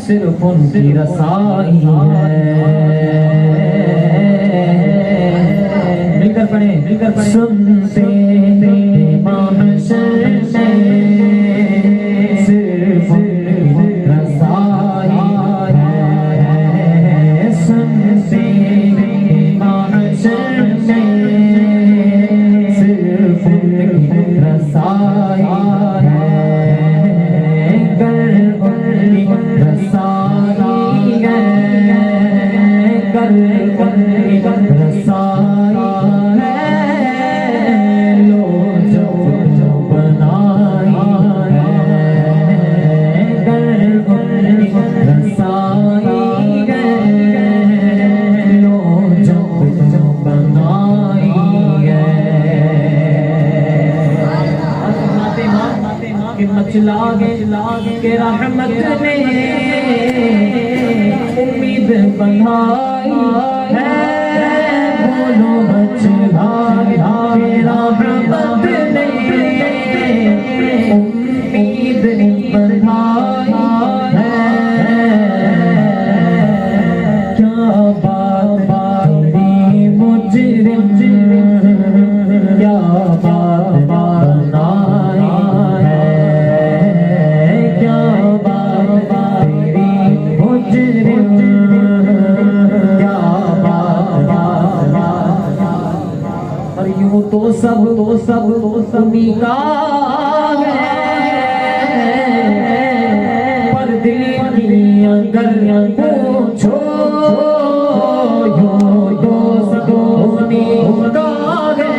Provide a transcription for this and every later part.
सिर्फ उनकी रसाई है। मिलकर पढ़े सुनते महशर में सिर्फ उनकी रसाई है। सुनते महशर में सिर्फ उनकी रसाई है। लागे के रहमत ने उम्मीद बनाई है। बोलो बचलाए रहमत ने उम्मीद बनाई है। क्या बात तेरी मुजरिम, क्या बात बनाई है। तो सब उन्हीं का है, पर दिल की अगर पूछो यो सब उन्हीं का है,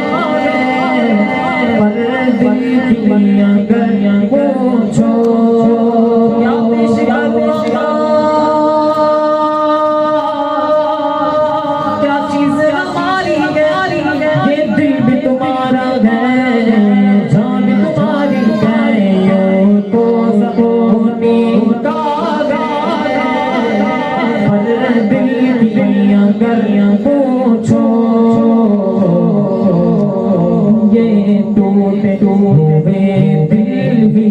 पर दिल की अगर पूछो क्या चीज हमारी है। ये दिल भी तुम्हारा है, जान भी तुम्हारी है। यो तो सब उन्हीं का है, पर दिल की अगर पूछो ये टूटे हुए दिल भी,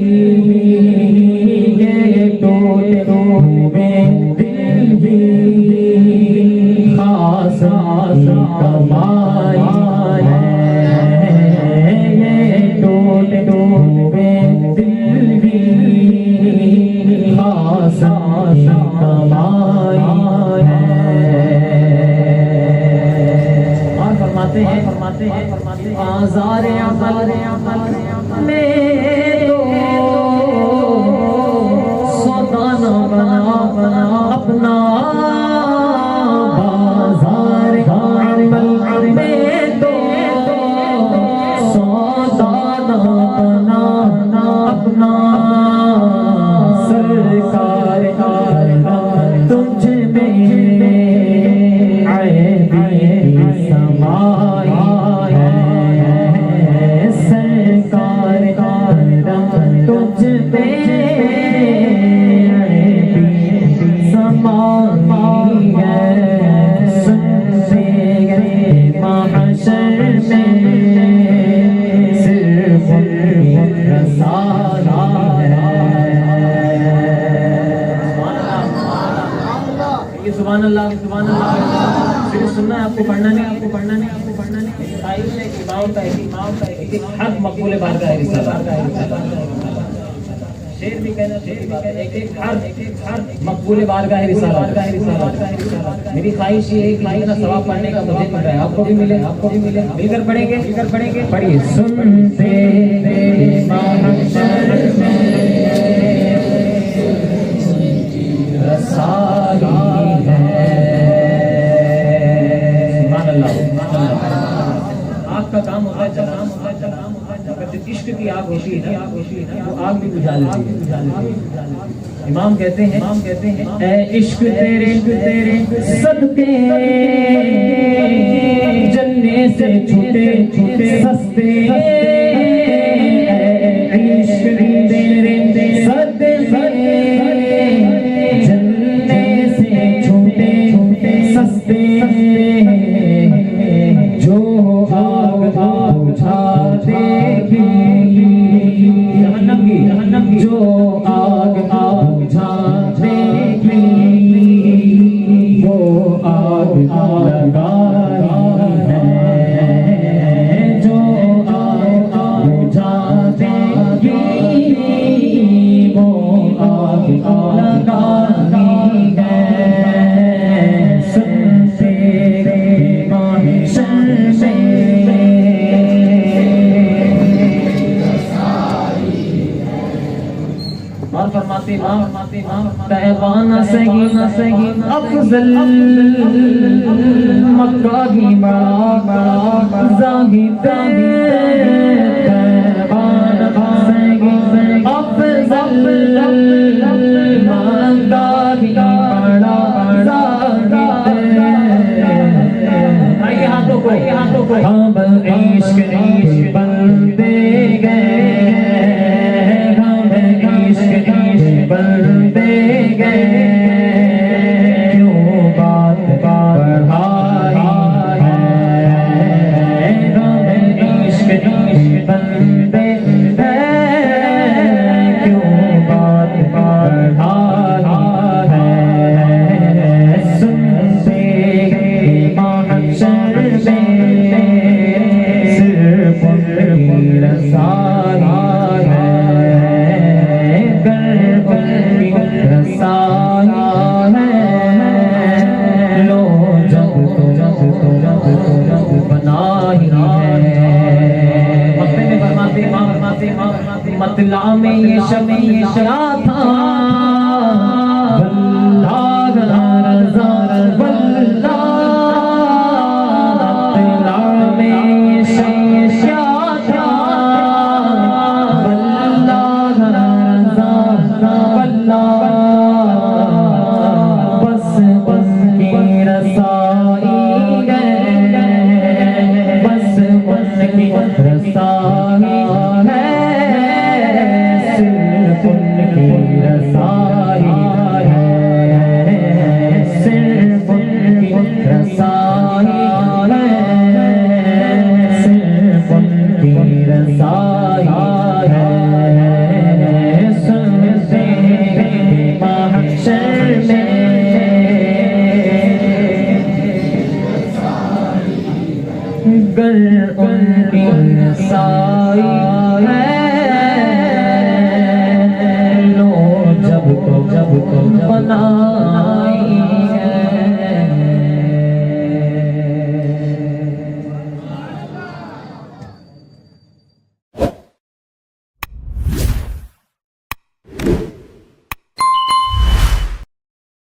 ये टूटे हुए दिल भी खास कमाई है। ये टूटे हुए दिल भी खास कमाई है। और फरमाते हैं आज़ारे अमल में तो सौदाना बना अपना बाजार अमल में तो सौदाना बना अपना सरकार तुझ में आए भी समाई है। सरकार तुझ में आए भी समाई है। सुनते महशर में सिर्फ रसाला है। सुभान अल्लाह, सुभान अल्लाह। फिर सुनना है, आपको पढ़ना नहीं, आपको पढ़ना नहीं, आपको पढ़ना नहीं। इमाम का एक हक मकबूल बारगाह रिसाला, शेर भी कहना, एक हर मकबूल बारगाह रिसाला। मेरी ख्वाहिश ये है कि जितना सवाब पढ़ने का मुझे मिल रहा है आपको भी मिले, आपको भी मिले। मिलकर पढ़ेंगे, मिलकर पढ़ेंगे। पढ़िए सुनते महशर में रसाला है। आग का काम होता है, अगर इश्क की आग होती है ना, वो आग भी बुझा लेती है। इमाम कहते हैं ऐ इश्क तेरे सदके जलने से छूटे सस्ते। ऐ इश्क तेरे सदके जलने से छूटे सस्ते। जो आग बुझा देगी जहन्नम की, जो आग बुझा देगी लगाई है सुनते माशर में। और फरमाते तैबाना सही अफजल मक्का की बड़ा जाहिद तैबाना सही अफजल मक्का की बड़ा जाहिद। आइए हाथों को हम इश्क बंदे गए बंदे गए क्यों बात बढ़ाई है इश्क बंदे हैं क्यों बात बढ़ाई है सुनते महशर में सिर्फ उनकी रज़ाई लो जब बनाई है मतला में ये शमिया था वल्लाह रज़ा मतला में ये शमिया था वल्लाह रज़ा